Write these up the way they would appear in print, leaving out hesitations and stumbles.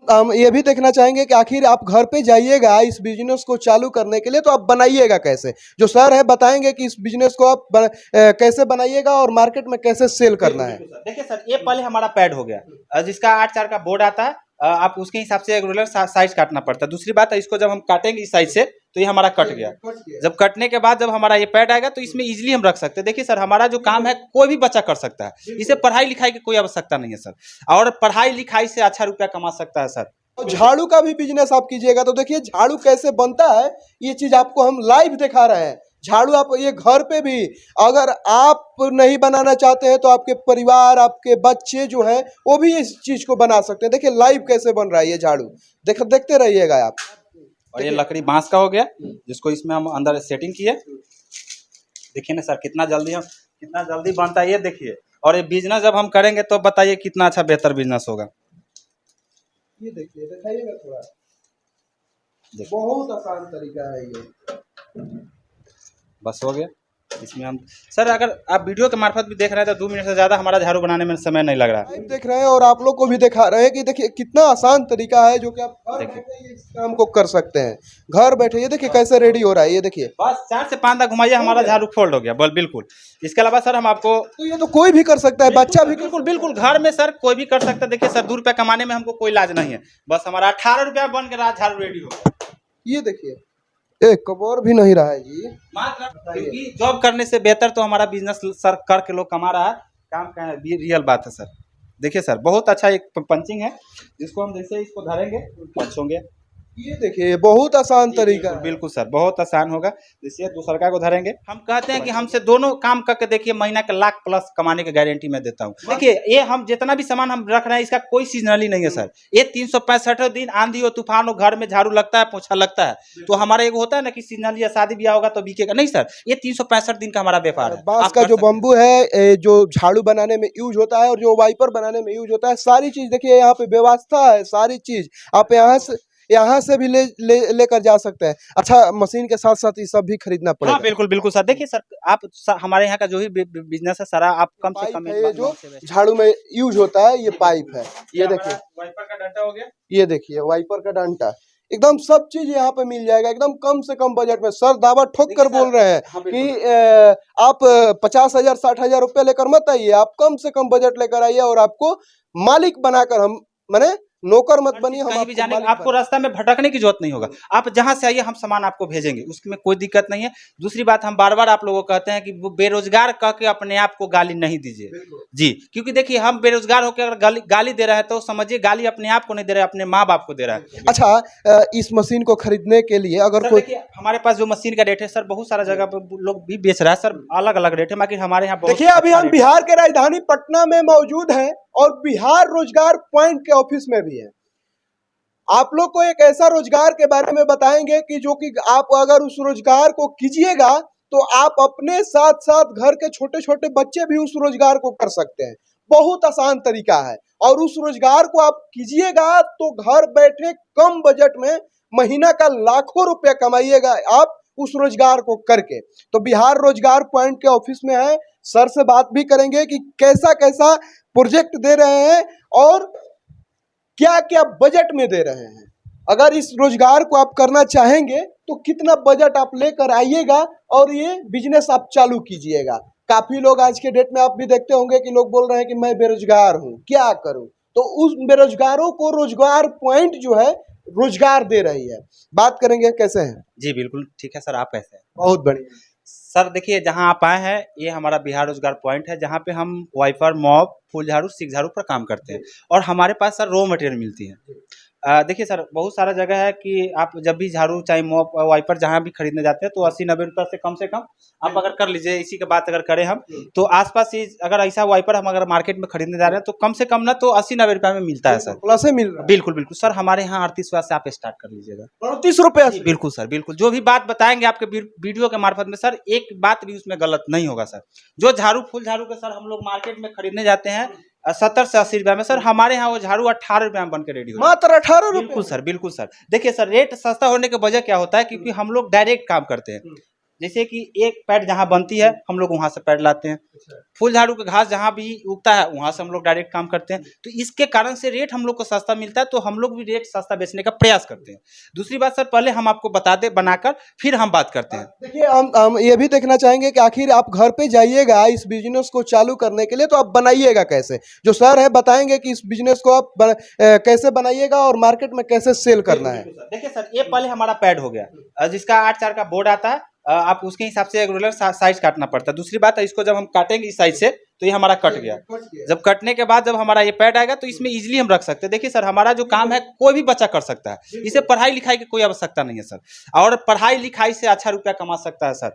हम ये भी देखना चाहेंगे कि आखिर आप घर पे जाइएगा इस बिजनेस को चालू करने के लिए, तो आप बनाइएगा कैसे। जो सर है बताएंगे कि इस बिजनेस को आप कैसे बनाइएगा और मार्केट में कैसे सेल करना है। देखिए सर, ये पहले हमारा पैड हो गया, जिसका 8 4 का बोर्ड आता है। आप उसके हिसाब से रेगुलर साइज काटना पड़ता है। दूसरी बात है, इसको जब हम काटेंगे इस साइज से तो ये हमारा कट गया। जब कटने के बाद जब हमारा ये पैड आएगा तो इसमें इजीली हम रख सकते हैं। देखिए सर, हमारा जो काम है कोई भी बच्चा कर सकता है, इसे पढ़ाई लिखाई की कोई आवश्यकता नहीं है सर, और पढ़ाई लिखाई से अच्छा रुपया कमा सकता है सर। झाड़ू का भी बिजनेस आप कीजिएगा तो देखिए झाड़ू कैसे बनता है, ये चीज आपको हम लाइव दिखा रहे हैं। झाड़ू आप ये घर पे भी अगर आप नहीं बनाना चाहते हैं तो आपके परिवार, आपके बच्चे जो हैं वो भी इस चीज को बना सकते हैं। देखिए लाइव कैसे बन रहा है ये झाड़ू, देखते रहिएगा आप। और ये लकड़ी बांस का हो गया, जिसको इसमें हम अंदर सेटिंग किए। देखिए ना सर, कितना जल्दी बनता है ये देखिए। और ये बिजनेस जब हम करेंगे तो बताइए कितना अच्छा बेहतर बिजनेस होगा। ये देखिए, दिखाइएगा थोड़ा, बहुत आसान तरीका है ये। बस हो गया। इसमें हम सर, अगर आप वीडियो के मार्फत भी देख रहे हैं तो 2 मिनट से ज़्यादा हमारा झाड़ू बनाने में समय नहीं लग रहा है। देख रहे हैं और आप लोग को भी दिखा रहे हैं कि देखिए कितना आसान तरीका है जो कि आप घर बैठे इस काम को कर सकते हैं। घर बैठे ये देखिए कैसे रेडी हो रहा है, ये देखिए बस 4 से 5 तक घुमाइए, हमारा झाड़ू फोल्ड हो गया बिल्कुल। इसके अलावा सर हम आपको, तो ये तो कोई भी कर सकता है, बच्चा भी बिल्कुल घर में सर कोई भी कर सकता है। देखिए सर, 2 रुपया कमाने में हमको कोई लाज नहीं है, बस हमारा 18 रुपया बन के झाड़ू रेडी हो। ये देखिए एक कबर भी नहीं रहा है जी, क्योंकि जॉब करने से बेहतर तो हमारा बिजनेस सर करके लोग कमा रहा है, काम का है, रियल बात है सर। देखिए सर, बहुत अच्छा एक पंचिंग है, जिसको हम जैसे इसको धरेंगे पंच होंगे। ये देखिए बहुत आसान तरीका है। बिल्कुल सर, बहुत आसान होगा। जैसे दूसरा को धरेंगे, हम कहते हैं कि हमसे दोनों काम करके देखिए, महीना के लाख प्लस कमाने की गारंटी मैं देता हूँ। देखिए ये हम जितना भी सामान हम रख रहे हैं, इसका कोई सीजनली नहीं है सर। ये 365 दिन, आंधी हो तूफान हो, घर में झाड़ू लगता है, पोछा लगता है। तो हमारा एक होता है ना कि सीजनली या शादी ब्याह होगा तो बिकेगा, नहीं सर, ये 365 दिन का हमारा व्यापार है। बांस का जो बम्बू है जो झाड़ू बनाने में यूज होता है और जो वाइपर बनाने में यूज होता है, सारी चीज देखिए यहाँ पे व्यवस्था है। सारी चीज आप यहाँ से भी लेकर जा सकते हैं। अच्छा, मशीन के साथ साथ ये सब भी खरीदना पड़ेगा। हाँ बिल्कुल सर। देखिए सर, आप हमारे यहाँ का जो भी बिजनेस है सारा आप कम से कम, ये जो झाड़ू में यूज होता है ये पाइप है, ये देखिए वाइपर का डंडा हो गया, ये देखिए वाइपर का डंडा, एकदम सब चीज यहाँ पे मिल जाएगा एकदम कम से कम बजट में। सर दावा ठोक कर बोल रहे हैं कि आप 50,000 60,000 रुपया लेकर मत आइए, आप कम से कम बजट लेकर आइए और आपको मालिक बनाकर हम माने नौकर मत बनिए, हम भी जाने आपको रास्ता में भटकने की जरूरत नहीं होगा। आप जहां से आइए हम सामान आपको भेजेंगे, उसमें कोई दिक्कत नहीं है। दूसरी बात, हम बार बार आप लोगों को कहते हैं कि वो बेरोजगार कह के अपने आप को गाली नहीं दीजिए जी, क्योंकि देखिए हम बेरोजगार होकर अगर गाली दे रहे हैं तो समझिए गाली अपने आप को नहीं दे रहे, अपने माँ बाप को दे रहा है। अच्छा, इस मशीन को खरीदने के लिए अगर कोई, हमारे पास जो मशीन का रेट है सर, बहुत सारा जगह पर लोग भी बेच रहा है सर, अलग अलग रेट है, मगर हमारे यहाँ देखिए अभी हम बिहार के राजधानी पटना में मौजूद हैं और बिहार रोजगार पॉइंट के ऑफिस में भी है। आप लोग को एक ऐसा रोजगार के बारे में बताएंगे कि जो कि आप अगर उस रोजगार को कीजिएगा तो आप अपने साथ साथ घर के छोटे छोटे बच्चे भी उस रोजगार को कर सकते हैं। बहुत आसान तरीका है और उस रोजगार को आप कीजिएगा तो घर बैठे कम बजट में महीना का लाखों रुपया कमाइएगा आप उस रोजगार को करके। तो बिहार रोजगार पॉइंट के ऑफिस में है, सर से बात भी करेंगे कि कैसा कैसा प्रोजेक्ट दे रहे हैं और क्या क्या बजट में दे रहे हैं। अगर इस रोजगार को आप करना चाहेंगे तो कितना बजट आप लेकर आइएगा और ये बिजनेस आप चालू कीजिएगा। काफी लोग आज के डेट में आप भी देखते होंगे कि लोग बोल रहे हैं कि मैं बेरोजगार हूँ, क्या करूँ, तो उस बेरोजगारों को रोजगार पॉइंट जो है रोजगार दे रही है। बात करेंगे कैसे हैं जी। बिल्कुल ठीक है सर, आप कैसे हैं? बहुत बढ़िया सर। देखिए जहां आप आए हैं ये हमारा बिहार रोजगार पॉइंट है, जहां पे हम वाइपर, मॉप, फूल झाड़ू, सिक झाड़ू पर काम करते हैं और हमारे पास सर रॉ मटेरियल मिलती है। देखिए सर, बहुत सारा जगह है कि आप जब भी झाड़ू चाहे मॉप वाइपर जहाँ भी खरीदने जाते हैं तो 80-90 रुपये से कम आप अगर कर लीजिए। इसी के बात अगर करें हम तो आसपास ही अगर ऐसा वाइपर हम अगर मार्केट में खरीदने जा रहे हैं तो कम से कम ना तो 80-90 रुपये में मिलता है सर, प्लस से मिल रहा है। बिल्कुल सर, हमारे यहाँ 38 से आप स्टार्ट कर लीजिएगा, 38 रुपये। बिल्कुल सर, बिल्कुल। जो भी बात बताएंगे आपके वीडियो के मार्फत में सर, एक बात भी उसमें गलत नहीं होगा सर। जो झाड़ू फूल झाड़ू के सर हम लोग मार्केट में खरीदने जाते हैं 70 से 80 रुपये में, सर हमारे यहाँ वो झाड़ू 18 रुपये में बन के रेडी हो, मात्र 18 रुपये। बिल्कुल सर। देखिए सर, रेट सस्ता होने की वजह क्या होता है, क्योंकि हम लोग डायरेक्ट काम करते हैं। जैसे कि एक पैड जहाँ बनती है हम लोग वहाँ से पैड लाते हैं, फूल झाड़ू का घास जहाँ भी उगता है वहाँ से हम लोग डायरेक्ट काम करते हैं। तो इसके कारण से रेट हम लोग को सस्ता मिलता है, तो हम लोग भी रेट सस्ता बेचने का प्रयास करते हैं। दूसरी बात सर, पहले हम आपको बता दें बनाकर, फिर हम बात करते हैं। देखिए हम ये भी देखना चाहेंगे कि आखिर आप घर पे जाइएगा इस बिजनेस को चालू करने के लिए, तो आप बनाइएगा कैसे। जो सर है बताएंगे कि इस बिजनेस को आप कैसे बनाइएगा और मार्केट में कैसे सेल करना है। देखिए सर, ये पहले हमारा पैड हो गया, जिसका 8 4 का बोर्ड आता है, आप उसके हिसाब से रेगुलर साइज काटना पड़ता है। दूसरी बात है, इसको जब हम काटेंगे इस साइज से तो ये हमारा कट गया। जब कटने के बाद जब हमारा ये पैड आएगा तो इसमें इजीली हम रख सकते हैं। देखिए सर, हमारा जो काम है कोई भी बच्चा कर सकता है, इसे पढ़ाई लिखाई की कोई आवश्यकता नहीं है सर, और पढ़ाई लिखाई से अच्छा रुपया कमा सकता है सर,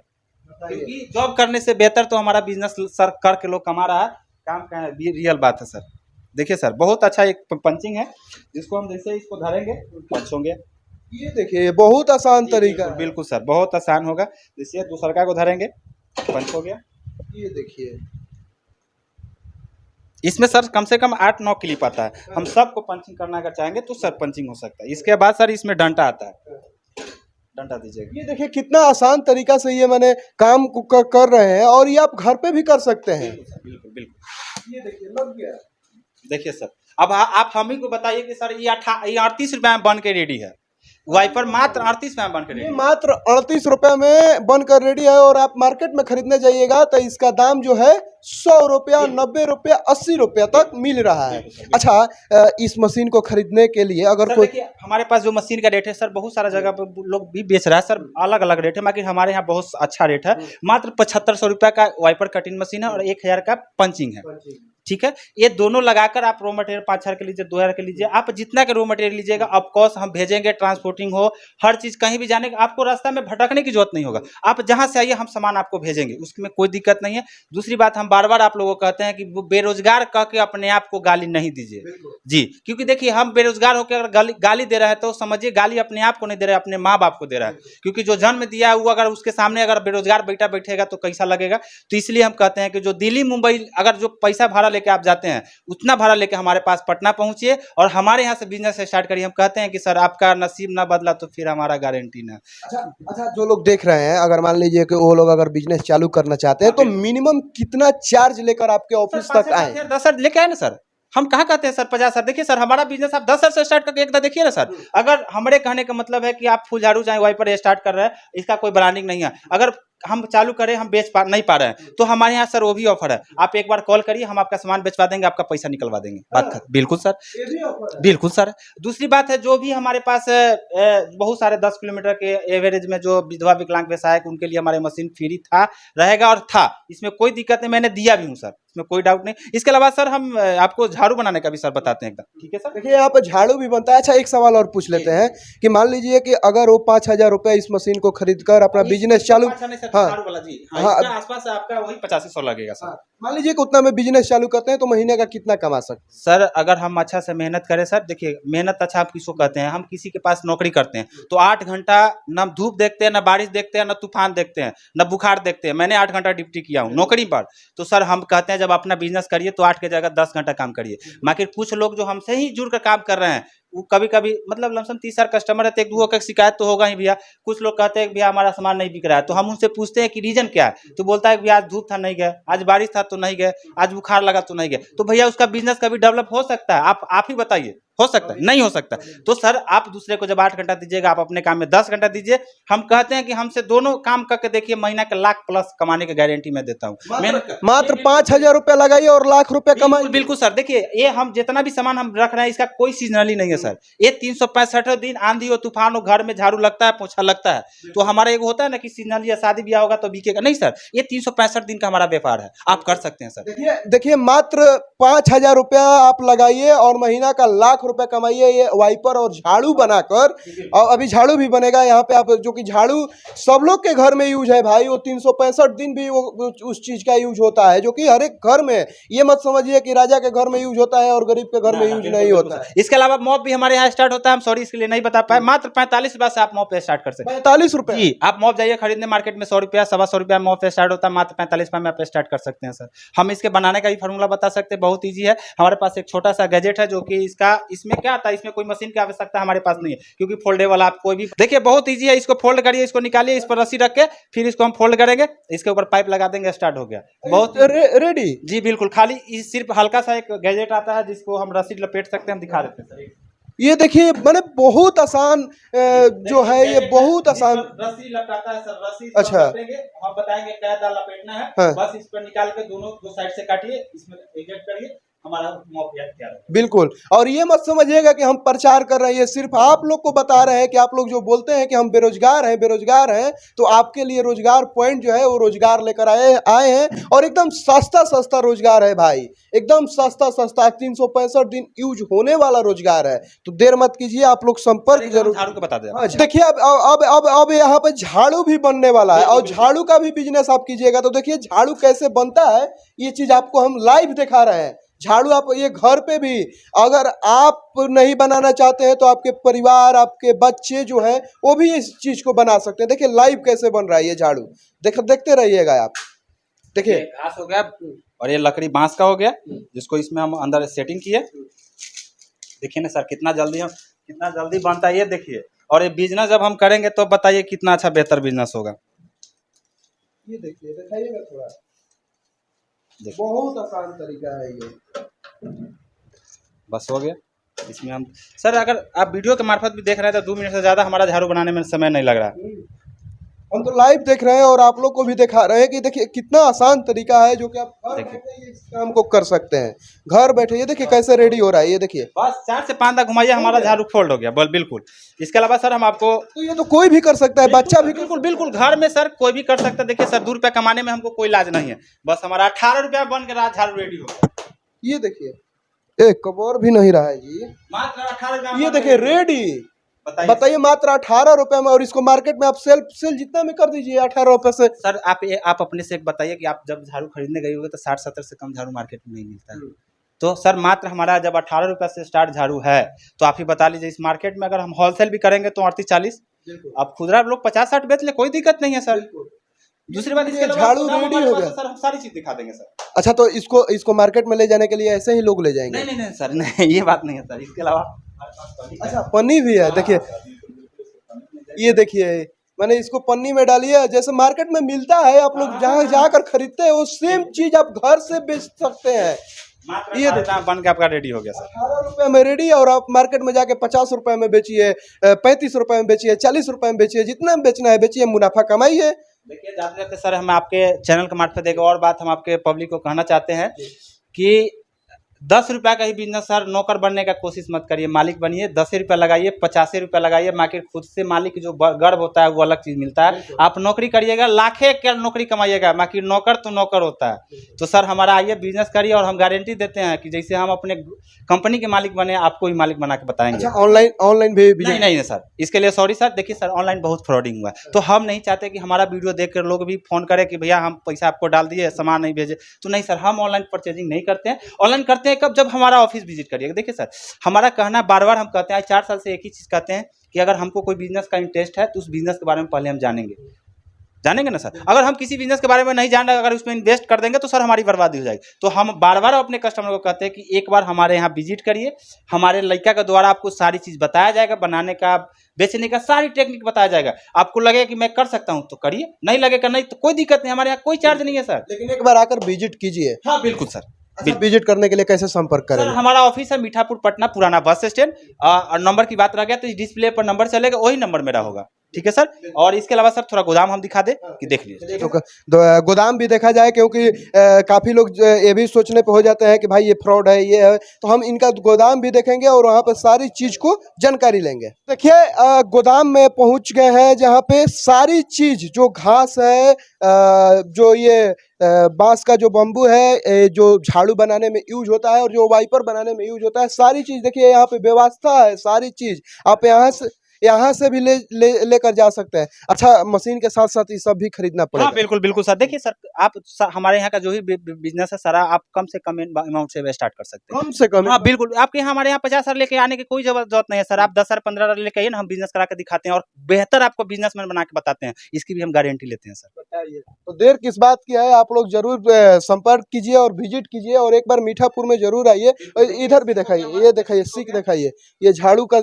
क्योंकि जॉब करने से बेहतर तो हमारा बिजनेस सर करके लोग कमा रहा है, काम का है, रियल बात है सर। देखिए सर, बहुत अच्छा एक पंचिंग है, जिसको हम जैसे इसको धरेंगे पंच होंगे। ये देखिए बहुत आसान तरीका है। बिल्कुल सर, बहुत आसान होगा। जैसे दूसरा को धरेंगे पंच हो गया। ये देखिए इसमें सर कम से कम 8 9 क्लिप आता है। हम सबको पंचिंग करना अगर चाहेंगे तो सर पंचिंग हो सकता है। इसके बाद सर इसमें डंडा आता है, डंडा दीजिएगा। ये देखिए कितना आसान तरीका से ये मैंने काम कर रहे हैं, और ये आप घर पे भी कर सकते हैं। बिल्कुल बिल्कुल। ये देखिए लग गया। देखिए सर, अब आप हम ही को बताइए कि सर ये 38 रुपये में बन के रेडी है। वाइपर मात्र 38 में बन के रेडी ये मात्र 38 रुपए में बनकर रेडी है, और आप मार्केट में खरीदने जाइएगा तो इसका दाम जो है 100 रुपया, 90 रुपया, 80 रुपया तक मिल रहा है। अच्छा, इस मशीन को खरीदने के लिए अगर कोई, हमारे पास जो मशीन का रेट है सर, बहुत सारा जगह पर लोग भी बेच रहा है सर, अलग अलग रेट है, मगर हमारे यहाँ बहुत अच्छा रेट है। मात्र 7500 रुपया का वाइपर कटिंग मशीन है और 1000 का पंचिंग है। ठीक है, ये दोनों लगाकर आप रॉ मटेरियल 5,000 के लीजिए, 2,000 के लीजिए, आप जितना के रॉ मटेरियल लीजिएगा, ऑफ कोर्स हम भेजेंगे, ट्रांसपोर्टिंग हो, हर चीज कहीं भी जाने का आपको रास्ता में भटकने की जरूरत नहीं होगा। आप जहां से आइए हम सामान आपको भेजेंगे, उसमें कोई दिक्कत नहीं है। दूसरी बात, हम बार बार आप लोगों को कहते हैं कि वो बेरोजगार कह के अपने आप को गाली नहीं दीजिए जी, क्योंकि देखिए हम बेरोजगार होकर अगर गाली दे रहे हैं तो समझिए गाली अपने आप को नहीं दे रहे, अपने माँ बाप को दे रहा है, क्योंकि जो जन्म दिया है वो अगर उसके सामने अगर बेरोजगार बेटा बैठेगा तो कैसा लगेगा। तो इसलिए हम कहते हैं कि जो दिल्ली मुंबई अगर जो पैसा भाड़ा लेके आप जाते हैं, उतना भाड़ा लेके हमारे पास पटना पहुंचिए और हमारे यहाँ से बिजनेस स्टार्ट करिए। हम कहते हैं कि सर आपका नसीब ना बदला तो फिर हमारा गारंटी ना। अच्छा, जो लोग देख रहे हैं, अगर मान लीजिए कि वो लोग अगर बिजनेस चालू करना चाहते हैं तो मिनिमम कितना चार्ज लेकर आपके ऑफिस तक आए? 10 सर लेके आए ना सर, हम कहाँ कहते हैं सर 50 सर। देखिए सर, हमारा बिजनेस आप 10 सर से स्टार्ट करके एक देखिए ना सर। अगर हमारे कहने का मतलब है कि आप फुल झाड़ू चाहे वाइपर स्टार्ट कर रहे हैं, इसका कोई ब्रांडिंग नहीं है, अगर हम चालू करें, हम नहीं पा रहे हैं तो हमारे यहाँ सर वो भी ऑफर है, आप एक बार कॉल करिए, हम आपका सामान बेचवा देंगे, आपका पैसा निकलवा देंगे। बात बिल्कुल सर, बिल्कुल सर। दूसरी बात है, जो भी हमारे पास बहुत सारे 10 किलोमीटर के एवरेज में जो विधवा विकलांग व्यवसायक, उनके लिए हमारे मशीन फ्री था, रहेगा और था, इसमें कोई दिक्कत नहीं, मैंने दिया भी हूँ सर, इसमें कोई डाउट नहीं। इसके अलावा सर हम आपको झाड़ू बनाने का भी सर बताते हैं एकदम, ठीक है सर। देखिए यहाँ पर झाड़ू भी बनता है। अच्छा, एक सवाल और पूछ लेते हैं कि मान लीजिए कि अगर वो 5,000 रुपया इस मशीन को खरीद कर अपना बिजनेस चालू, आसपास आपका वही 8500 लगेगा सर। मान लीजिए कि उतना में बिजनेस चालू करते हैं तो महीने का कितना कमा सकते हैं? सर अगर हम अच्छा से मेहनत करें सर, देखिए मेहनत अच्छा आप किसको कहते हैं, हम किसी के पास नौकरी करते हैं तो 8 घंटा न धूप देखते हैं, न बारिश देखते हैं, न तूफान देखते हैं, न बुखार देखते हैं। मैंने 8 घंटा ड्यूटी किया हूँ नौकरी पर, तो सर हम कहते हैं जब अपना बिजनेस करिए तो 8 की जगह 10 घंटा काम करिए। बाकी कुछ लोग जो हमसे ही जुड़ कर काम कर रहे हैं, वो कभी कभी मतलब लमसम 30 कस्टमर है तो एक दो का शिकायत तो होगा ही भैया। कुछ लोग कहते हैं भैया हमारा सामान नहीं बिक रहा है, तो हम उनसे पूछते हैं कि रीजन क्या है, तो बोलता है भैया आज धूप था नहीं गए, आज बारिश था तो नहीं गए, आज बुखार लगा तो नहीं गए। तो भैया उसका बिजनेस कभी डेवलप हो सकता है? आप ही बताइए, हो सकता है? नहीं हो सकता। तो सर आप दूसरे को जब 8 घंटा दीजिएगा, आप अपने काम में 10 घंटा दीजिए। हम कहते हैं कि हमसे दोनों काम करके देखिए, महीना के लाख प्लस कमाने की गारंटी मैं देता हूँ। मात्र 5,000 रुपया लगाइए और लाख रुपया कमाइए। बिल्कुल सर, देखिए ये हम जितना भी सामान हम रख रहे हैं इसका कोई सीजनली नहीं है सर। ये 365 दिन आंधी हो तूफान हो, घर में झाड़ू लगता है, पोछा लगता है, तो हमारा एक होता है ना कि सीजनली या शादी ब्याह होगा तो बिकेगा नहीं सर। ये 365 दिन का हमारा व्यापार है, आप कर सकते हैं सर। देखिए मात्र 5,000 रुपया आप लगाइए और महीना का लाख रुपया कमाइए, ये वाइपर और झाड़ू बनाकर। और अभी झाड़ू भी बनेगा यहाँ पे, आप जो कि झाड़ू सब लोग के घर में यूज है भाई, वो 365 दिन भी वो उस चीज का यूज होता है, जो कि हर एक घर में। ये मत समझिए कि राजा के घर में यूज होता है और गरीब के घर में यूज नहीं होता है। इसके अलावा मॉप भी हमारे यहाँ स्टार्ट होता है, हम सॉरी इसके लिए नहीं बता पाए, मात्र 45 रुपया से आप मॉप पे स्टार्ट कर सकते हैं। 45 रुपए जी, आप मॉप जाइए खरीदने मार्केट में 100 रुपया 125 रुपया मॉप पे स्टार्ट होता है, मात्र 45 रुपये में आप स्टार्ट कर सकते हैं सर। हम इसके बनाने का भी फार्मूला बता सकते हैं, बहुत ईजी है। हमारे पास एक छोटा सा गैजेट है जो कि इसका इसमें क्या आता है, इसमें कोई मशीन की आवश्यकता हमारे पास नहीं है, क्योंकि फोल्डेबल आप कोई भी देखिए बहुत ईजी है। इसको फोल्ड करिए, इसको निकालिए, इस पर रस्सी रख के फिर इसको हम फोल्ड करेंगे, इसके ऊपर पाइप लगा देंगे, स्टार्ट हो गया, बहुत रेडी। जी बिल्कुल। खाली सिर्फ हल्का सा एक गैजेट आता है जिसको हम रस्सी लपेट सकते हैं, हम दिखा देते हैं सर। ये देखिए मैंने बहुत आसान जो है ये बहुत आसान रस्सी लपटाता है सर, रस्सी अच्छा हम बताएंगे क्या दाल लपेटना है, हाँ। बस इस पर निकाल के दोनों दो साइड से काटिए, इसमें एडजस्ट करिए, हमारा मॉप तैयार है। बिल्कुल। और ये मत समझिएगा कि हम प्रचार कर रहे हैं, ये सिर्फ आप लोग को बता रहे हैं कि आप लोग जो बोलते हैं कि हम बेरोजगार हैं, तो आपके लिए रोजगार पॉइंट जो है वो रोजगार लेकर आए हैं। और एकदम सस्ता रोजगार है भाई, एकदम सस्ता 365 दिन यूज होने वाला रोजगार है। तो देर मत कीजिए, आप लोग संपर्क जरूर। झाड़ू को बता दें। हाँ, देखिए अब यहाँ पे झाड़ू भी बनने वाला है, और झाड़ू का भी बिजनेस आप कीजिएगा। तो देखिए झाड़ू कैसे बनता है, ये चीज आपको हम लाइव दिखा रहे हैं। झाड़ू आप ये घर पे भी अगर आप नहीं बनाना चाहते हैं तो आपके परिवार, आपके बच्चे जो हैं वो भी इस चीज को बना सकते हैं। देखिए लाइव कैसे बन रहा है ये झाड़ू, देखते रहिएगा आप। देखिए घास हो गया और ये लकड़ी बांस का हो गया, जिसको इसमें हम अंदर सेटिंग किए। देखिए ना सर कितना जल्दी बनता है ये देखिए। और ये बिजनेस जब हम करेंगे तो बताइए कितना अच्छा बेहतर बिजनेस होगा। ये देखिए, दिखाइएगा थोड़ा, बहुत आसान तरीका है ये। बस हो गया। इसमें हम सर अगर आप वीडियो के मार्फत भी देख रहे हैं तो 2 मिनट से ज़्यादा हमारा झाड़ू बनाने में समय नहीं लग रहा। हम तो लाइव देख रहे हैं और आप लोग को भी दिखा रहे हैं कि देखिए कितना आसान तरीका है जो कि आप घर बैठे इस काम को कर सकते हैं। घर बैठे ये देखिए कैसे रेडी हो रहा है, ये देखिए बस 4 से 5 तक घुमाइए, हमारा झाड़ू फोल्ड हो गया बिल्कुल। इसके अलावा सर हम आपको तो ये तो कोई भी कर सकता है, बच्चा भी बिल्कुल घर में सर कोई भी कर सकता है। देखिए सर 2 रुपया कमाने में हमको कोई लाज नहीं है, बस हमारा 18 रुपया बन के झाड़ू रेडी हो गया। ये देखिए एक कबर भी नहीं रहा है जी, मात्र 18 रुपया। ये देखिए रेडी, बताइए मात्र 18 रुपए में। और इसको मार्केट में आप सेल जितना में कर दीजिए 18 रुपए से। सर आप अपने से एक बताइए कि आप जब झाड़ू खरीदने गए होंगे तो 60-70 से कम झाड़ू मार्केट में नहीं मिलता है। तो सर मात्र हमारा जब 18 रुपये से स्टार्ट झाड़ू है, तो आप ही बता लीजिए इस मार्केट में अगर हम होलसेल भी करेंगे तो 38-40, अब खुदरा लोग 50-60 बेच ले, कोई दिक्कत नहीं है सर। दूसरी बात इसके झाड़ू रेडी हो गया सर, हम सारी चीज दिखा देंगे सर। अच्छा तो इसको मार्केट में ले जाने के लिए ऐसे ही लोग ले जाएंगे? नहीं सर, नहीं ये बात नहीं है सर। इसके अलावा अच्छा पन्नी भी है, देखिए ये देखिए मैंने इसको पन्नी में डालिए, जैसे मार्केट में मिलता है, आप लोग जहाँ जाकर खरीदते हैं वो सेम चीज आप घर से बेच सकते हैं। ये बन के आपका रेडी हो गया सर, 18 रुपए में रेडी। और आप मार्केट में जाके 50 रुपए में बेचिए, 35 रुपए में बेचिए, 40 रुपए में बेचिए, जितना बेचना है बेचिए, मुनाफा कमाइए। देखिए जाते जाते सर हम आपके चैनल के मार्फत एक और बात हम आपके पब्लिक को कहना चाहते हैं कि 10 रुपये का ही बिजनेस सर, नौकर बनने का कोशिश मत करिए, मालिक बनिए। 10 रुपये लगाइए, 50 रुपये लगाइए, मार्केट खुद से मालिक जो गर्व होता है वो अलग चीज़ मिलता है। आप नौकरी करिएगा, लाखे क्या नौकरी कमाइएगा, बाकी नौकर तो नौकर होता है। तो सर हमारा आइए बिजनेस करिए, और हम गारंटी देते हैं कि जैसे हम अपने कंपनी के मालिक बने, आपको भी मालिक बना के बताएंगे। अच्छा ऑनलाइन भी नहीं सर, इसके लिए सॉरी सर। देखिए सर ऑनलाइन बहुत फ्रॉडिंग हुआ है, तो हम नहीं चाहते कि हमारा वीडियो देख कर लोग भी फोन करें कि भैया हम पैसा आपको डाल दिए, सामान नहीं भेजे। तो नहीं सर, हम ऑनलाइन परचेजिंग नहीं करते हैं। ऑनलाइन करते हैं कब, जब हमारा ऑफिस विजिट करिएगा। देखिए सर हमारा कहना बार बार हम कहते हैं, 4 साल से एक ही चीज़ कहते हैं कि अगर हमको कोई बिजनेस का इंटरेस्ट है तो उस बिजनेस के बारे में पहले हम जानेंगे ना सर। अगर हम किसी बिजनेस के बारे में नहीं जान रहे, अगर उसमें इन्वेस्ट कर देंगे तो सर हमारी बर्बादी हो जाएगी। तो हम बार बार अपने कस्टमर को कहते हैं कि एक बार हमारे यहाँ विजिट करिए, हमारे लड़का के द्वारा आपको सारी चीज़ बताया जाएगा, बनाने का, बेचने का सारी टेक्निक बताया जाएगा। आपको लगे कि मैं कर सकता हूँ तो करिए, नहीं लगेगा नहीं तो कोई दिक्कत नहीं, हमारे यहाँ कोई चार्ज नहीं है सर। लेकिन एक बार आकर विजिट कीजिए। हाँ बिल्कुल सर। विजिट करने के लिए कैसे संपर्क करें? सर हमारा ऑफिस है मीठापुर पटना, पुराना बस स्टैंड। और नंबर की बात रह गया तो इस डिस्प्ले पर नंबर चलेगा, वही नंबर मेरा होगा, ठीक है सर। और इसके अलावा सर थोड़ा गोदाम हम दिखा दे कि देख लीजिए। तो गोदाम भी देखा जाए, क्योंकि काफ़ी लोग ये भी सोचने पे हो जाते हैं कि भाई ये फ्रॉड है, ये है। तो हम इनका गोदाम भी देखेंगे और वहाँ पर सारी चीज़ को जानकारी लेंगे। देखिए गोदाम में पहुँच गए हैं, जहाँ पे सारी चीज़ जो घास है, जो ये बांस का जो बम्बू है, जो झाड़ू बनाने में यूज होता है और जो वाइपर बनाने में यूज होता है, सारी चीज़ देखिए यहाँ पे व्यवस्था है। सारी चीज़ आप यहाँ से भी लेकर जा सकते हैं। अच्छा, मशीन के साथ साथ ये सब भी खरीदना पड़ेगा। हाँ बिल्कुल बिल्कुल सर। देखिए सर, आप हमारे यहाँ का जो भी बिजनेस है सारा आप कम से कम अमाउंट से स्टार्ट कर सकते हैं। कम से कम? हाँ बिल्कुल, आपके यहाँ हमारे यहाँ 50,000 लेके आने की कोई जरूरत नहीं है सर। आप 10,000 15,000 लेके आइए ना, हम बिजनेस करा के दिखाते हैं और बेहतर आपको बिजनेसमैन बना के बताते हैं। इसकी भी हम गारंटी लेते हैं सर। बताइए, तो देर किस बात की है, आप लोग जरूर संपर्क कीजिए और विजिट कीजिए और एक बार मीठापुर में जरूर आइए। और इधर भी दिखाइए, ये दिखाइए सीख दिखाइए, ये झाड़ू का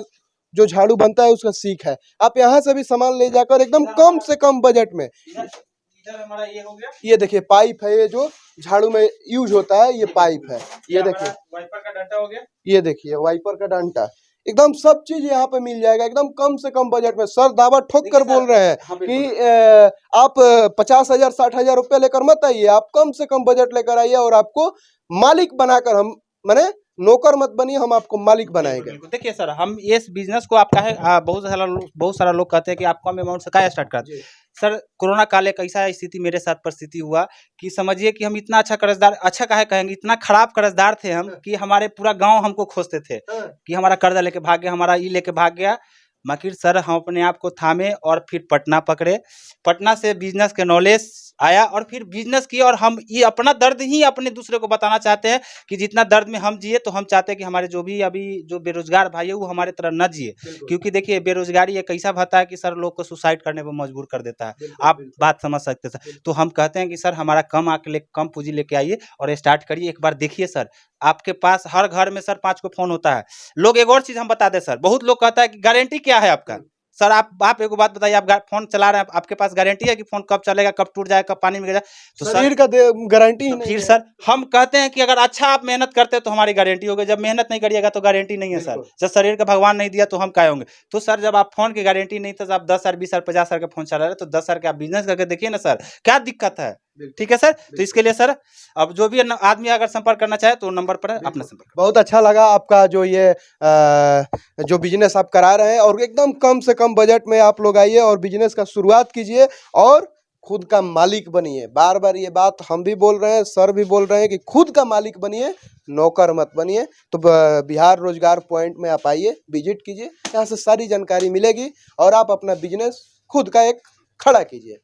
जो झाड़ू बनता है उसका सीख है। आप यहाँ से भी सामान ले जाकर एकदम कम से कम बजट में। इधर हमारा ये हो गया, ये देखिए पाइप है, ये जो झाड़ू में यूज होता है, ये पाइप है। ये देखिए वाइपर का डंडा हो गया, ये देखिए वाइपर का डंडा, एकदम सब चीज यहाँ पे मिल जाएगा एकदम कम से कम बजट में। सर दावा ठोक कर बोल रहे हैं हाँ, कि आप 50,000 60,000 रुपया लेकर मत आइए, आप कम से कम बजट लेकर आइए और आपको मालिक बनाकर, हम माने नौकर मत बनिए, हम आपको मालिक बनाएंगे। देखिए सर, हम इस बिजनेस को आपका है बहुत सारा लोग कहते हैं कि आप कम अमाउंट से क्या स्टार्ट करते हैं। सर कोरोना काल एक ऐसा स्थिति मेरे साथ परिस्थिति हुआ कि समझिए कि हम इतना अच्छा कर्जदार, अच्छा काहे कहेंगे, इतना खराब कर्जदार थे हम कि हमारे पूरा गांव हमको खोजते थे कि हमारा कर्जा लेके भाग गया, हमारा ये लेके भाग गया। मगर सर हम अपने आप को थामे और फिर पटना पकड़े। पटना से बिजनेस के नॉलेज आया और फिर बिजनेस किया। और हम ये अपना दर्द ही अपने दूसरे को बताना चाहते हैं कि जितना दर्द में हम जिए, तो हम चाहते हैं कि हमारे जो भी अभी जो बेरोजगार भाई है वो हमारे तरह न जिए। क्योंकि देखिए बेरोजगारी एक ऐसा भत्ता है कि सर लोग को सुसाइड करने पर मजबूर कर देता है। आप बात समझ सकते हैं सर। तो हम कहते हैं कि सर हमारा कम पूंजी लेके आइए और स्टार्ट करिए। एक बार देखिए सर, आपके पास हर घर में सर 5 को फोन होता है। लोग एक और चीज हम बता दें सर, बहुत लोग कहता है कि गारंटी क्या है आपका। सर आप एक बात बताइए, आप फोन चला रहे हैं, आपके पास गारंटी है कि फोन कब चलेगा, कब टूट जाएगा, कब पानी में गिर जाए? तो शरीर का गारंटी ही नहीं फिर है। सर हम कहते हैं कि अगर अच्छा आप मेहनत करते हैं तो हमारी गारंटी होगी, जब मेहनत नहीं करिएगा तो गारंटी नहीं है सर। जब शरीर का भगवान नहीं दिया तो हम क्या होंगे? तो सर जब आप फोन की गारंटी नहीं था, आप 10,000 20,000 50,000 का फोन चला रहे, तो 10,000 के आप बिजनेस करके देखिए ना सर, क्या दिक्कत है। ठीक है सर, तो इसके लिए सर अब जो भी आदमी अगर संपर्क करना चाहे तो नंबर पर अपना संपर्क। बहुत अच्छा लगा आपका जो ये जो बिजनेस आप करा रहे हैं, और एकदम कम से कम बजट में आप लोग आइए और बिजनेस का शुरुआत कीजिए और खुद का मालिक बनिए। बार बार ये बात हम भी बोल रहे हैं, सर भी बोल रहे हैं कि खुद का मालिक बनिए, नौकर मत बनिए। तो बिहार रोजगार पॉइंट में आप आइए, विजिट कीजिए, यहाँ से सारी जानकारी मिलेगी और आप अपना बिजनेस खुद का एक खड़ा कीजिए।